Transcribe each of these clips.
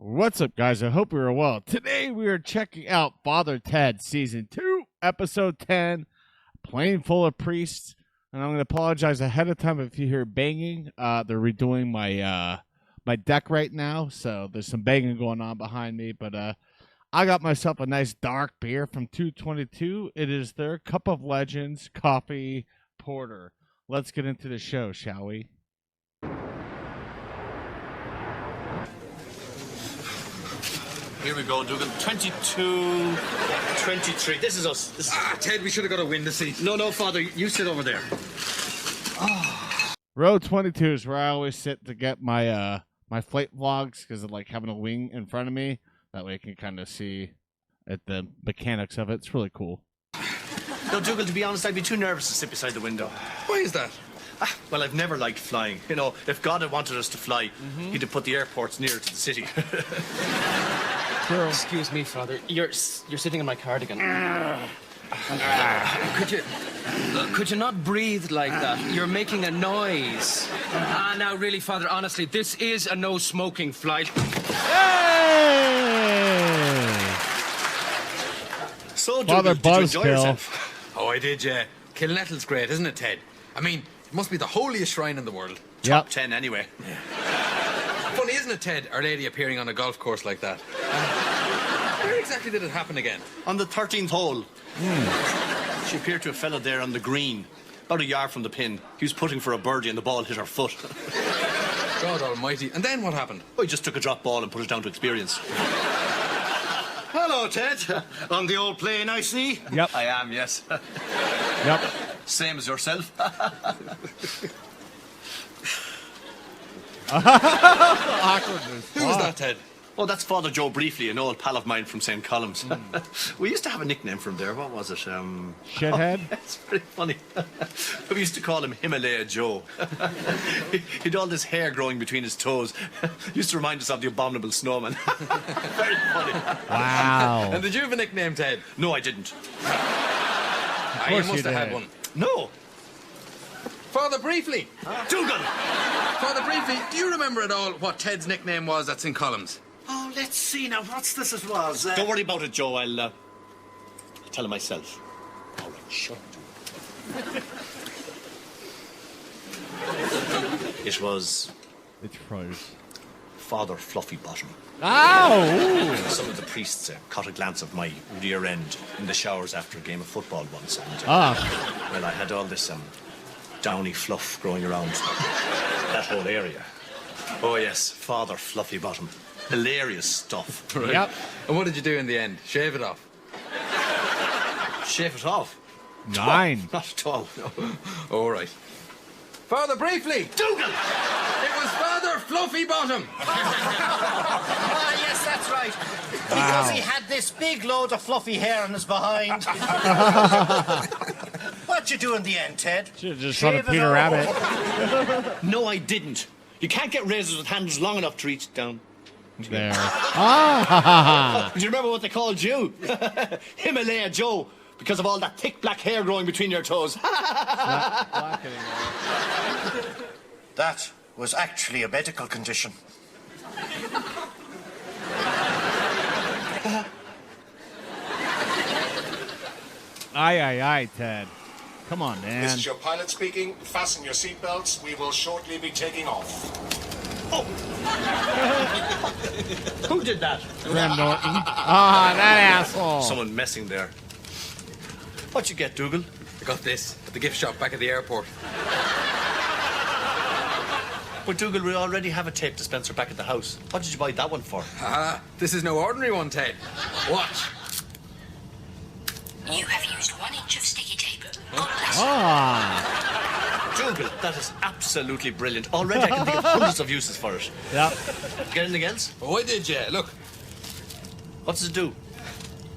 What's up, guys? I hope you're well. Today we are checking out Father Ted Season 2, Episode 10, Plane Full of Priests. And I'm going to apologize ahead of time if you hear banging. They're redoing my deck right now, so there's some banging going on behind me. But I got myself a nice dark beer from 222. It is their Cup of Legends Coffee Porter. Let's get into the show, shall we? Here we go, Dougal. 22, 23. This is us. Ted, we should have got a window seat. No, Father. You sit over there. Row 22 is where I always sit to get my my flight vlogs because of like having a wing in front of me. That way I can kind of see at the mechanics of it. It's really cool. No, Dougal, to be honest, I'd be too nervous to sit beside the window. Why is that? Well, I've never liked flying. You know, if God had wanted us to fly, he'd have put the airports nearer to the city. Excuse me, Father. You're sitting in my cardigan. Could you not breathe like that? You're making a noise. Now, really, Father, honestly, this is a no-smoking flight. Hey! So, Father Dougal, did you enjoy Buzzkill. yourself? Oh, I did, yeah. Kilnettle's great, isn't it, Ted? I mean, it must be the holiest shrine in the world. Yep. 10 anyway. Funny, isn't it, Ted, Our Lady appearing on a golf course like that? Where exactly did it happen again? On the 13th hole. She appeared to a fella there on the green, about a yard from the pin. He was putting for a birdie and the ball hit her foot. God almighty. And then what happened? Well, he just took a drop ball and put it down to experience. Hello, Ted. On the old plane, I see. Yep. I am, yes. Yep. Same as yourself. Awkwardness. Who was that, Ted? Oh, that's Father Joe Briefly, an old pal of mine from St. Columns. We used to have a nickname for him there. What was it? Shithead? It's very funny. We used to call him Himalaya Joe. He'd all this hair growing between his toes. Used to remind us of the abominable snowman. Very funny. Wow. And did you have a nickname, Ted? No, I didn't. You course must you have had did. one. No. Father Briefly. Dougal! Father Briefly, do you remember at all what Ted's nickname was at St. Columns? Oh, let's see now. What's this as was? Don't worry about it, Joe. I'll tell him myself. All right, shut It was It's froze. Father Fluffy Bottom. Ow! Some of the priests caught a glance of my rear end in the showers after a game of football once. And, well, I had all this downy fluff growing around that whole area. Oh, yes, Father Fluffy Bottom. Hilarious stuff. Right. Yep. And what did you do in the end? Shave it off? Shave it off. 9. Not at all. No. All right. Father Briefly! Dougal! It was Father Fluffy Bottom! Ah, yes, that's right. Because he had this big load of fluffy hair on his behind. What'd you do in the end, Ted? Should have just shot a Shave it Peter off. Rabbit. No, I didn't. You can't get razors with handles long enough to reach down. There. Ah! Do you remember what they called you? Himalaya Joe, because of all that thick black hair growing between your toes. That was actually a medical condition. Aye, Ted. Come on, This man. is your pilot speaking. Fasten your seatbelts. We will shortly be taking off. Who did that? Graham Norton. Ah, that asshole. Someone messing there. What'd you get, Dougal? I got this at the gift shop back at the airport. But Dougal, we already have a tape dispenser back at the house. What did you buy that one for? This is no ordinary one, Ted. Watch. You have used 1 inch of sticky tape. God bless you. Ah. Dougal, that is absolutely brilliant. Already I can think of hundreds of uses for it. Yep. Get anything else? Oh, I did, yeah. Look, What does it do?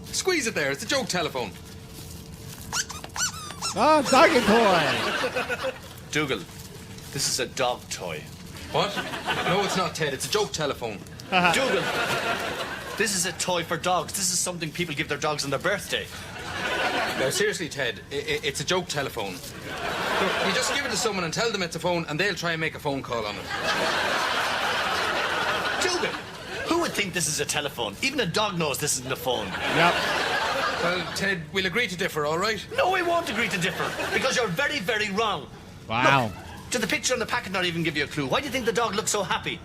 squeeze it there. It's a joke telephone. Ah, doggy toy. Dougal, this is a dog toy. What? No, it's not, Ted. It's a joke telephone. Dougal, this is a toy for dogs. This is something people give their dogs on their birthday. No, seriously, Ted. It's a joke telephone. You just give it to someone and tell them it's a phone, and they'll try and make a phone call on it. Dougal, who would think this is a telephone? Even a dog knows this isn't a phone. Yep. Well, Ted, we'll agree to differ, all right? No, we won't agree to differ, because you're very, very wrong. Wow. Look, did the picture on the packet not even give you a clue? Why do you think the dog looks so happy?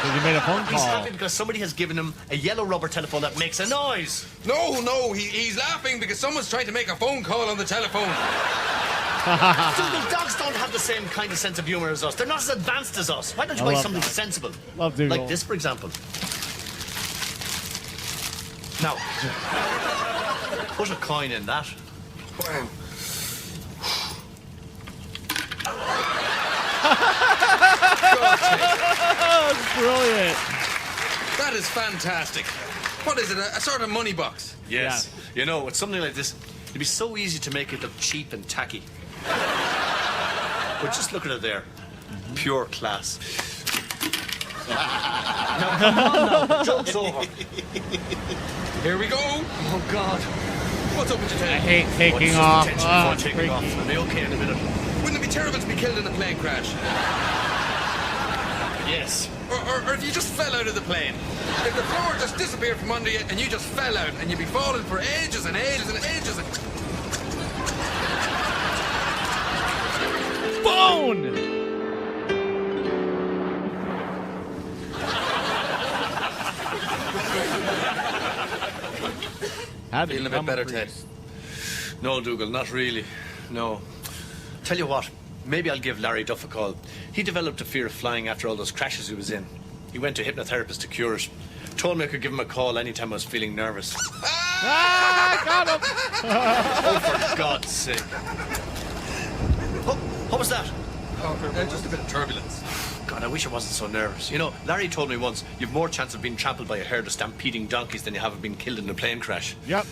Because you made a phone He's call. happy because somebody has given him a yellow rubber telephone that makes a noise. No, he's laughing because someone's trying to make a phone call on the telephone. Dougal, dogs don't have the same kind of sense of humour as us. They're not as advanced as us. Why don't you buy love something that. sensible? Love Dougal. Like this, for example. Now, put a coin in that. Wow. Brilliant. That is fantastic. What is it, a sort of money box? Yes. You know, with something like this, it'd be so easy to make it look cheap and tacky. But just look at it there. Pure class. Now, come on now. The joke's over. Here we go. Oh, God. What's up with you, I Ted? hate taking What's off. the attention Oh, before it's taking off? freaky. I'll be okay in a minute. Wouldn't it be terrible to be killed in a plane crash? Yes. Or if you just fell out of the plane. If the floor just disappeared from under you and you just fell out and you'd be falling for ages and ages and ages and... Phone! How did Feeling you a bit become better, priest? No, Dougal, not really. No. Tell you what, maybe I'll give Larry Duff a call. He developed a fear of flying after all those crashes he was in. He went to a hypnotherapist to cure it. Told me I could give him a call anytime I was feeling nervous. Ah, got him! Oh, for God's sake. Oh, what was that? just a bit of turbulence. God, I wish I wasn't so nervous. You know, Larry told me once, you've more chance of being trampled by a herd of stampeding donkeys than you have of being killed in a plane crash. Yep.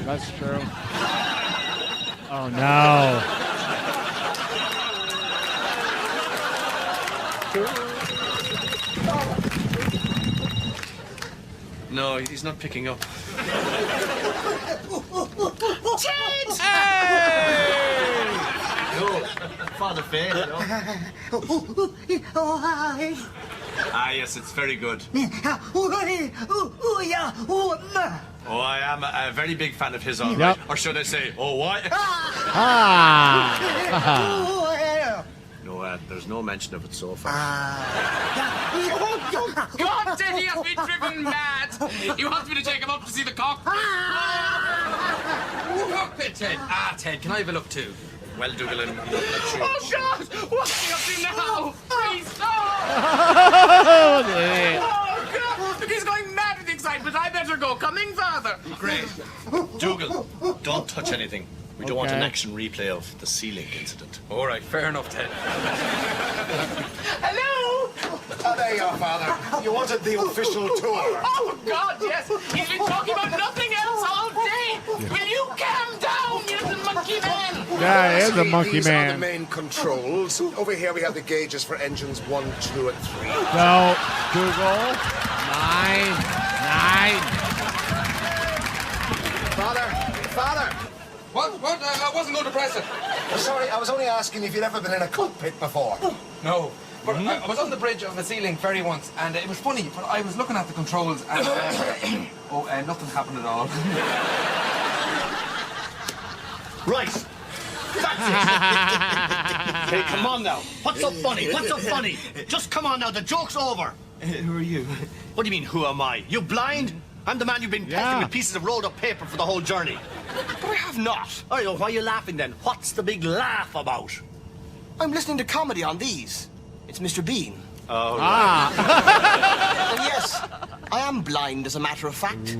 That's true. Oh, no. No, he's not picking up. No, Father Faye, hello. Oh, hi. Ah, yes, it's very good. Oh, I am a very big fan of his, all right. Yep. Or should I say, oh, what? Ah! No, there's no mention of it so far. God, Ted, he has been driven mad. He wants me to take him up to see the cockpit. Cockpit, Ted. Ah, Ted, can I have a look too? Well, Dougal, I'm not sure. Oh, God! What's he up to now? Please, stop! Oh, God! He's going mad with excitement. I better go. Coming, Father. Great. Dougal, don't touch anything. We don't want an Okay. action replay of the ceiling incident. All right, fair enough, Ted. Hello? Oh, there you are, Father. You wanted the official tour. Oh, God, yes. He's been talking about nothing else all day. Will you calm down, you little monkey man? Yeah, he is a Actually, monkey these are the man. main controls. Over here we have the gauges for engines 1, 2, and 3. No, Google. 9. Father! What? I wasn't going to press it. Sorry, I was only asking if you'd ever been in a cockpit before. No. But I was on the bridge of a ceiling ferry once, and it was funny, but I was looking at the controls, and... nothing happened at all. Right. That's it. Hey, come on now. What's so funny? What's so funny? Just come on now. The joke's over. Who are you? What do you mean, who am I? You blind? I'm the man you've been pelting Yeah. with pieces of rolled up paper for the whole journey. But I have not. All right, well, why are you laughing then? What's the big laugh about? I'm listening to comedy on these. It's Mr. Bean. Ah! And yes, I am blind as a matter of fact.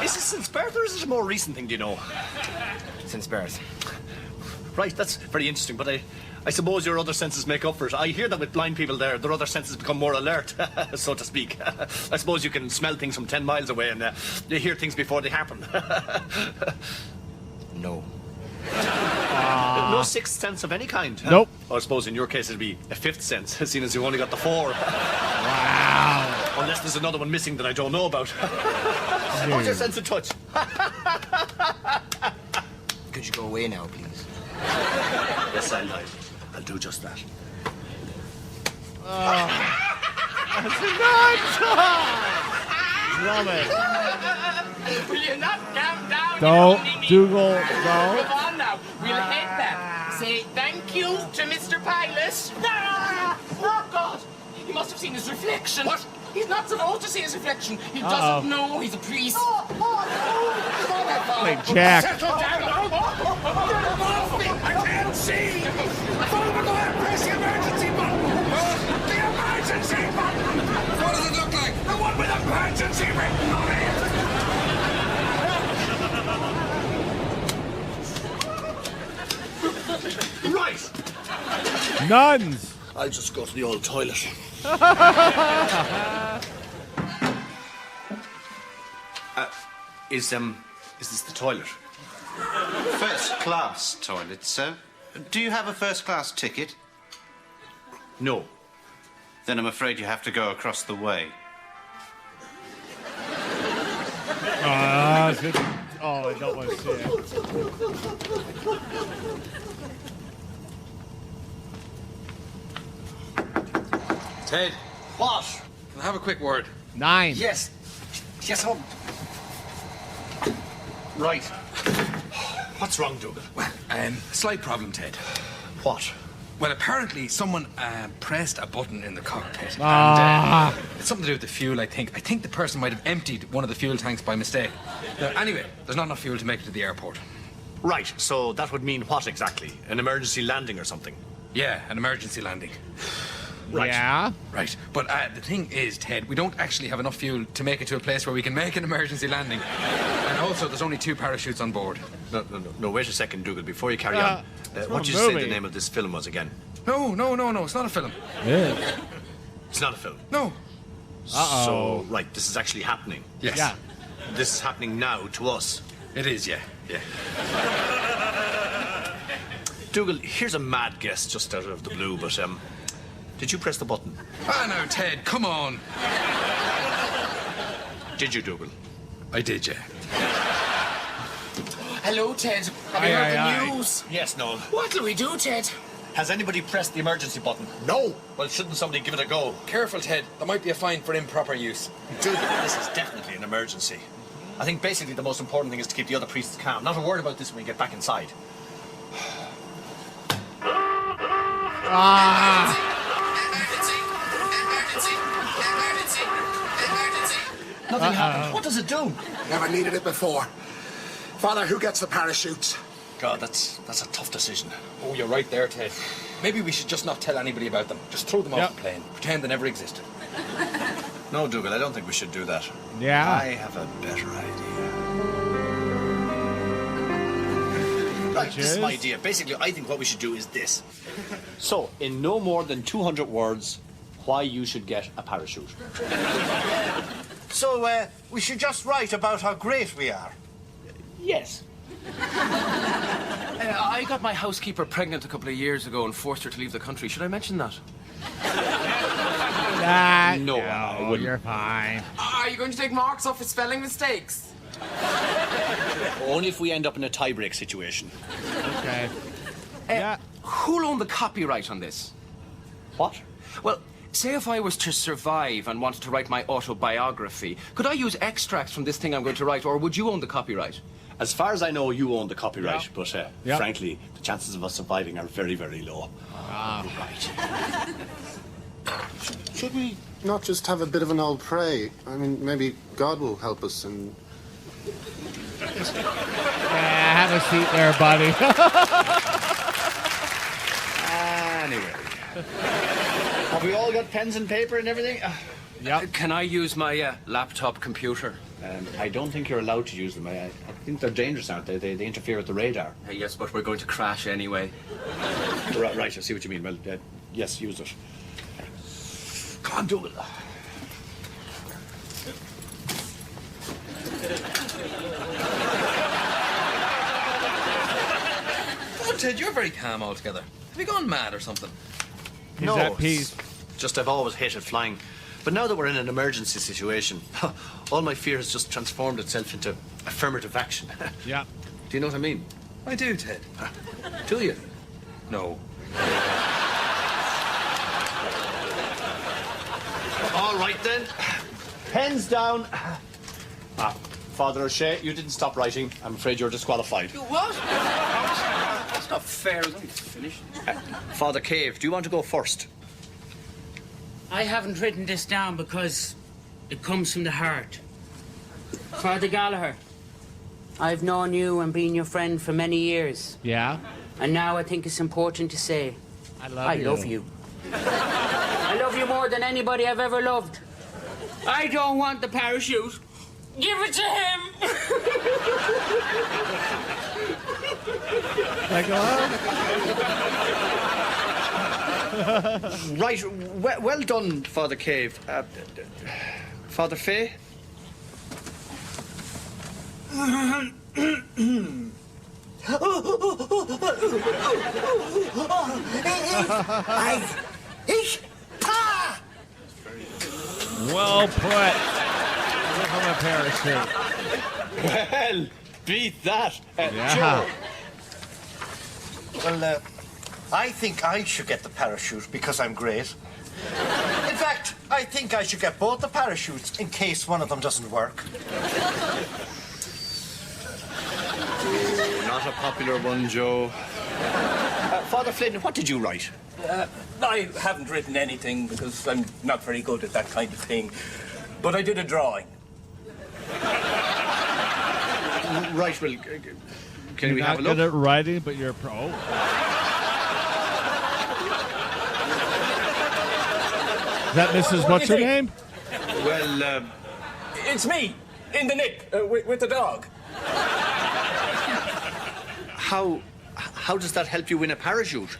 Is this since birth or is it a more recent thing, do you know? Since birth. Right, that's very interesting, but I suppose your other senses make up for it. I hear that with blind people their other senses become more alert, so to speak. I suppose you can smell things from 10 miles away and you hear things before they happen. No. No sixth sense of any kind. Huh? Nope. I suppose in your case it'd be a fifth sense, seeing as you've only got the 4. Wow. Unless there's another one missing that I don't know about. What's your sense of touch? Could you go away now, please? Yes, I'll do just that. Love it. Will you not calm down? Don't, Dougal, no. Come on now. We'll hit that. Say thank you to Mr. Pilot. Oh, God. He must have seen his reflection. What? He's not supposed to see his reflection. He doesn't know he's a priest. Hey, Jack. Settle down. I can't see. Press the emergency button. The emergency button. What does it look like? The one with emergency written on it. Right. Nuns. I'll just go to the old toilet. Is this the toilet? First class toilet, sir. Do you have a first class ticket? No. Then I'm afraid you have to go across the way. I don't want to see it. Ted, What? can I have a quick word? 9. Yes. Yes, oh. Right. What's wrong, Dougal? Well, slight problem, Ted. What? Well, apparently someone pressed a button in the cockpit. And, it's something to do with the fuel, I think. I think the person might have emptied one of the fuel tanks by mistake. Now, anyway, there's not enough fuel to make it to the airport. Right, so that would mean what exactly? An emergency landing or something? Yeah, an emergency landing. Right. Yeah. Right, but the thing is, Ted, we don't actually have enough fuel to make it to a place where we can make an emergency landing. And also, there's only 2 parachutes on board. No, wait a second, Dougal, before you carry on. What did you say the name of this film was again? No, it's not a film. Yeah. It's not a film. No. So, right, this is actually happening. Yes. Yeah. This is happening now to us. It is, yeah. Dougal, here's a mad guess just out of the blue, but did you press the button? Ah, now, Ted, come on. Did you, Dougal? I did, yeah. Hello, Ted. Have you heard the news? Yes, no. What'll we do, Ted? Has anybody pressed the emergency button? No. Well, shouldn't somebody give it a go? Careful, Ted. There might be a fine for improper use. Dougal, this is definitely an emergency. I think basically the most important thing is to keep the other priests calm. Not a word about this when we get back inside. Nothing happened. What does it do? Never needed it before. Father, who gets the parachutes? God, that's a tough decision. Oh, you're right there, Ted. Maybe we should just not tell anybody about them. Just throw them off the plane. Pretend they never existed. No, Dougal, I don't think we should do that. Yeah. I have a better idea. Right, this is my idea. Basically, I think what we should do is this. So, in no more than 200 words, why you should get a parachute. So, we should just write about how great we are. Yes. I got my housekeeper pregnant a couple of years ago and forced her to leave the country. Should I mention that? No, I wouldn't. You're fine. Are you going to take marks off his spelling mistakes? Only if we end up in a tie-break situation. Okay. Yeah. Who'll own the copyright on this? What? Well, say if I was to survive and wanted to write my autobiography, could I use extracts from this thing I'm going to write, or would you own the copyright? As far as I know, you own the copyright, but frankly, the chances of us surviving are very, very low. Right. Should we not just have a bit of an old pray? I mean, maybe God will help us and... Yeah, have a seat there, buddy. Anyway. Have we all got pens and paper and everything? Can I use my laptop computer? I don't think you're allowed to use them. I think they're dangerous, aren't they? They interfere with the radar. Yes, but we're going to crash anyway. Right, I see what you mean. Well, yes, use it. Come on, Dougal. Oh, Ted, you're very calm altogether. Have you gone mad or something? He's at peace. Just I've always hated flying. But now that we're in an emergency situation, all my fear has just transformed itself into affirmative action. Yeah. Do you know what I mean? I do, Ted. Do you? No. right then. Pens down. Father O'Shea, you didn't stop writing. I'm afraid you're disqualified. You what? That's not fair. I was only finished. Father Cave, do you want to go first? I haven't written this down because it comes from the heart. Father Gallagher, I've known you and been your friend for many years. Yeah? And now I think it's important to say, I love you. I love you more than anybody I've ever loved. I don't want the parachute. Give it to him. Can I go on? Right, well done, Father Cave. Father Fay? Well put. Give him a parachute. Well, beat that. Yeah. Joe. Well, I think I should get the parachute because I'm great. In fact, I think I should get both the parachutes in case one of them doesn't work. Not a popular one, Joe. Father Flynn, what did you write? I haven't written anything because I'm not very good at that kind of thing. But I did a drawing. Right, well, can You're we not have a look? good at writing, but you're a pro. Is that Mrs. What's her name? Well, It's me, in the nick, with the dog. how does that help you win a parachute?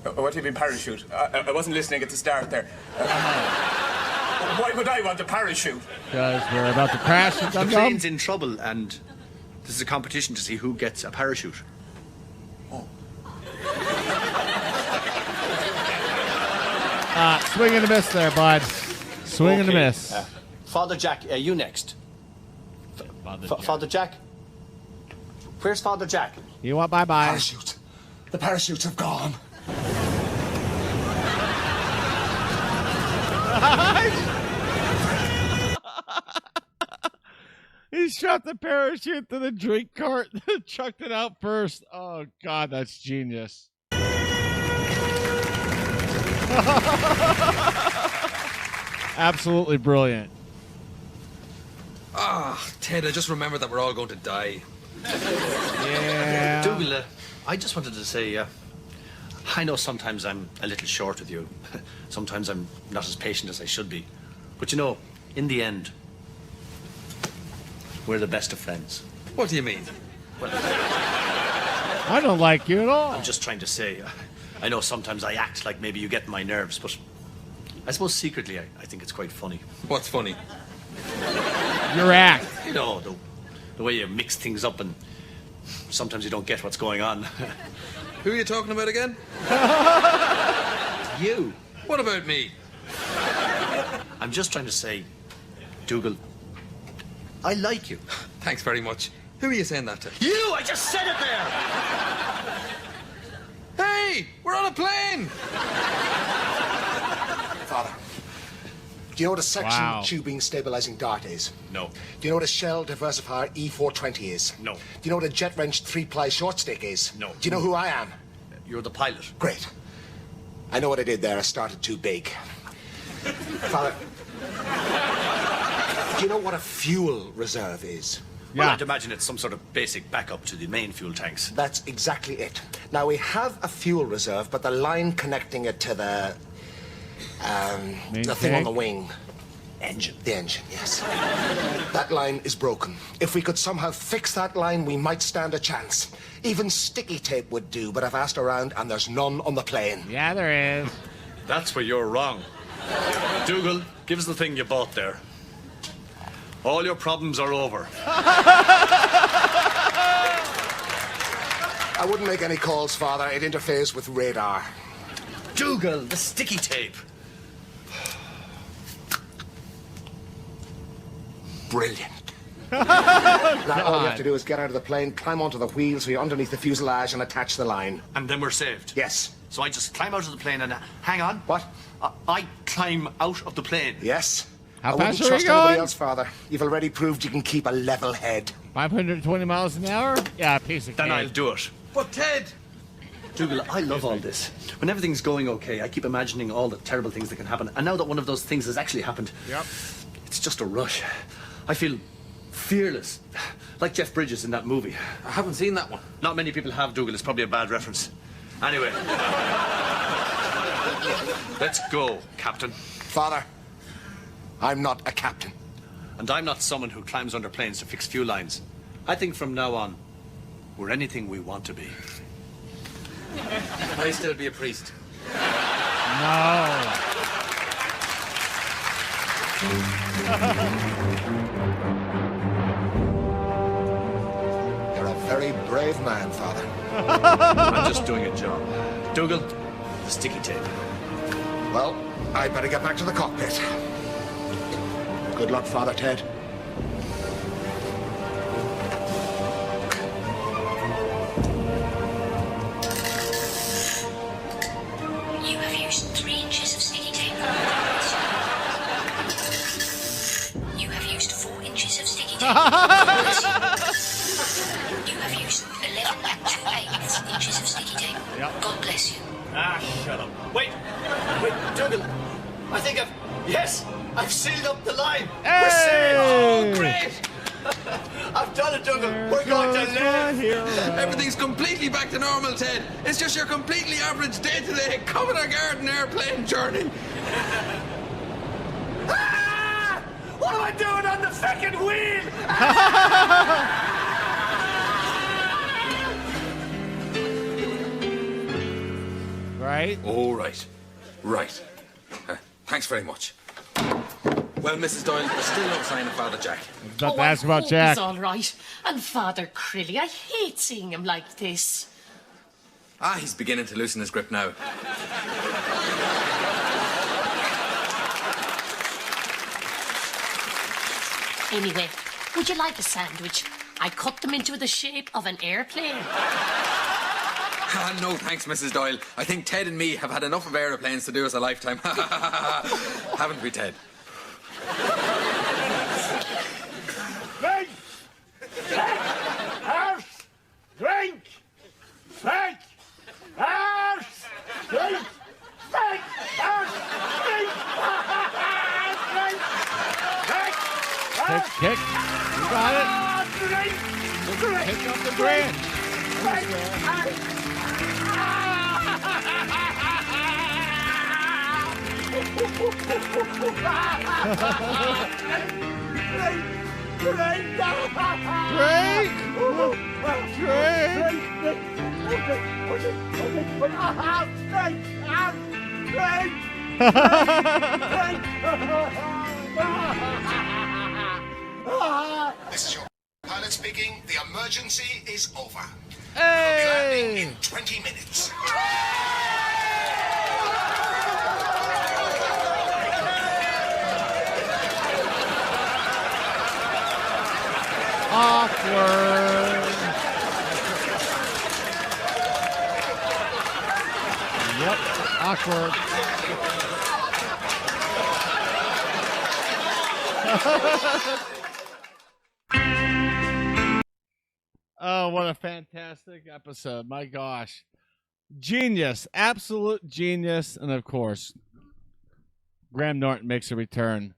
What do you mean parachute? I wasn't listening at the start there. Why would I want a parachute? Because we're about to crash. The plane's in trouble, and this is a competition to see who gets a parachute. Swing and a miss there, bud. Swing and a Okay, miss. Father Jack, you next. Father Jack? Where's Father Jack? You want bye-bye? Parachute. The parachutes have gone. He shot the parachute to the drink cart and chucked it out first. Oh, God, that's genius. Absolutely brilliant. Ted, I just remembered that we're all going to die. Yeah. Dougal, I just wanted to say, I know sometimes I'm a little short with you. Sometimes I'm not as patient as I should be. But you know, in the end, we're the best of friends. What do you mean? Well, I don't like you at all. I'm just trying to say, I know sometimes I act like maybe you get my nerves, but I suppose secretly I think it's quite funny. What's funny? Your act. You know, the way you mix things up and sometimes you don't get what's going on. Who are you talking about again? You. What about me? I'm just trying to say, Dougal, I like you. Thanks very much. Who are you saying that to? You! I just said it there! Hey! We're on a plane! Father, do you know what a section Wow. tubing stabilizing dart is? No. Do you know what a shell diversifier E420 is? No. Do you know what a jet wrench 3-ply short stick is? No. Do you know who I am? You're the pilot. Great. I know what I did there. I started too big. Father, do you know what a fuel reserve is? Well, Yeah. I'd imagine it's some sort of basic backup to the main fuel tanks. That's exactly it. Now, we have a fuel reserve, but the line connecting it to the thing on tank? the wing. Engine. The engine, yes. That line is broken. If we could somehow fix that line, we might stand a chance. Even sticky tape would do, but I've asked around and there's none on the plane. Yeah, there is. That's where you're wrong. Dougal, give us the thing you bought there. All your problems are over. I wouldn't make any calls, Father. It interferes with radar. Dougal, the sticky tape. Brilliant. Now, all you have to do is get out of the plane, climb onto the wheels, so you're underneath the fuselage, and attach the line. And then we're saved. Yes. So I just climb out of the plane and hang on. What? I climb out of the plane. Yes. How I wouldn't fast are we trust anybody going? else, Father. You've already proved you can keep a level head. 520 miles an hour? Yeah, piece of Then cake. I'll do it. But Ted! Dougal, I love all this. When everything's going okay, I keep imagining all the terrible things that can happen. And now that one of those things has actually happened, it's just a rush. I feel fearless. Like Jeff Bridges in that movie. I haven't seen that one. Not many people have, Dougal. It's probably a bad reference. Anyway. Let's go, Captain. Father, I'm not a captain. And I'm not someone who climbs under planes to fix fuel lines. I think from now on, we're anything we want to be. Can I still be a priest? No. You're a very brave man, Father. I'm just doing a job. Dougal, the sticky tape. Well, I'd better get back to the cockpit. Good luck, Father Ted. You have used 3 inches of sticky tape. You have used 4 inches of sticky tape. You have used 11 and 2/8 inches of sticky tape. God bless you. Ah, shut up. Wait, Dougal. I think I've sealed up the line. Hey! We're safe. Oh, great. I've done it, Dougal. We're going to live. Everything's completely back to normal, Ted. It's just your completely average day-to-day Commodore Garden airplane journey. Ah! What am I doing on the fucking wheel? Right? Oh, right. Thanks very much. Well, Mrs. Doyle, there's still no sign of Father Jack. About to ask about Jack. He's all right. And Father Crilly, I hate seeing him like this. He's beginning to loosen his grip now. Anyway, would you like a sandwich? I cut them into the shape of an airplane. No, thanks, Mrs. Doyle. I think Ted and me have had enough of aeroplanes to do us a lifetime. Haven't we, Ted? Drink! Arse! Drink! Drink! Arse! Drink! Drink! Arse! Drink! Drink! Drink! Kick. You got it. Drink! Drink! Pick up the branch. This is your pilot speaking. The emergency is over. Hey! In 20 minutes. Awkward. Yep, awkward. Oh, what a fantastic episode. My gosh. Genius. Absolute genius. And of course, Graham Norton makes a return.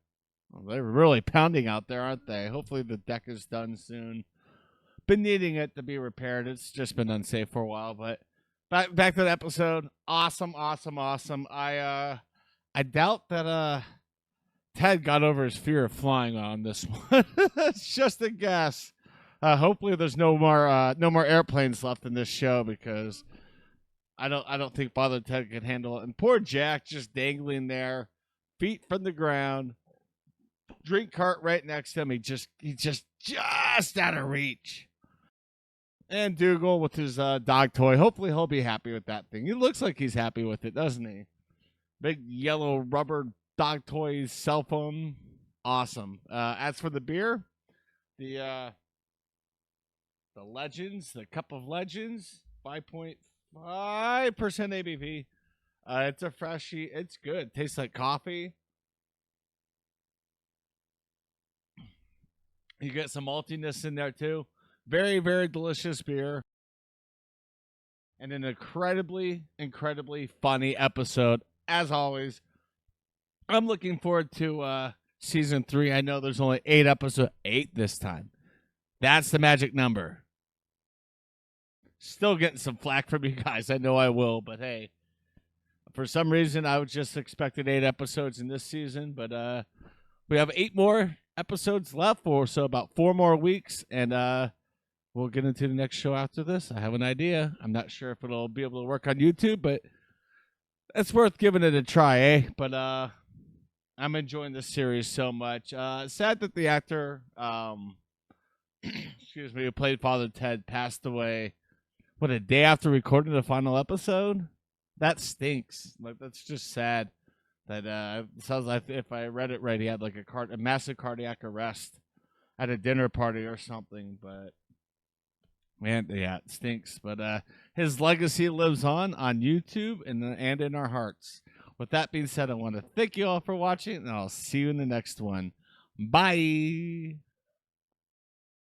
Well, they're really pounding out there, aren't they? Hopefully the deck is done soon. Been needing it to be repaired. It's just been unsafe for a while, but back to the episode. Awesome. I doubt that Ted got over his fear of flying on this one. It's just a guess. Hopefully there's no more airplanes left in this show, because I don't think Father Ted can handle it. And poor Jack just dangling there, feet from the ground. Drink cart right next to him. He's just out of reach. And Dougal with his dog toy. Hopefully he'll be happy with that thing. He looks like he's happy with it, doesn't he? Big yellow rubber dog toy cell phone. Awesome. As for the beer, the Legends, the Cup of Legends, 5.4 5% ABV. It's a freshie. It's good. Tastes like coffee. You get some maltiness in there too. Very, very delicious beer. And an incredibly, incredibly funny episode. As always, I'm looking forward to season 3. I know there's only 8 episodes. 8 this time. That's the magic number. Still getting some flack from you guys. I know I will, but hey. For some reason, I was just expecting 8 episodes in this season, but we have 8 more episodes left, so about 4 more weeks, and we'll get into the next show after this. I have an idea. I'm not sure if it'll be able to work on YouTube, but it's worth giving it a try, eh? But I'm enjoying this series so much. Sad that the actor, excuse me, who played Father Ted passed away, what, a day after recording the final episode? That stinks. Like, that's just sad. That sounds like, if I read it right, he had like a massive cardiac arrest at a dinner party or something. But man, yeah, it stinks. But his legacy lives on YouTube and in our hearts. With that being said, I want to thank you all for watching, and I'll see you in the next one. Bye.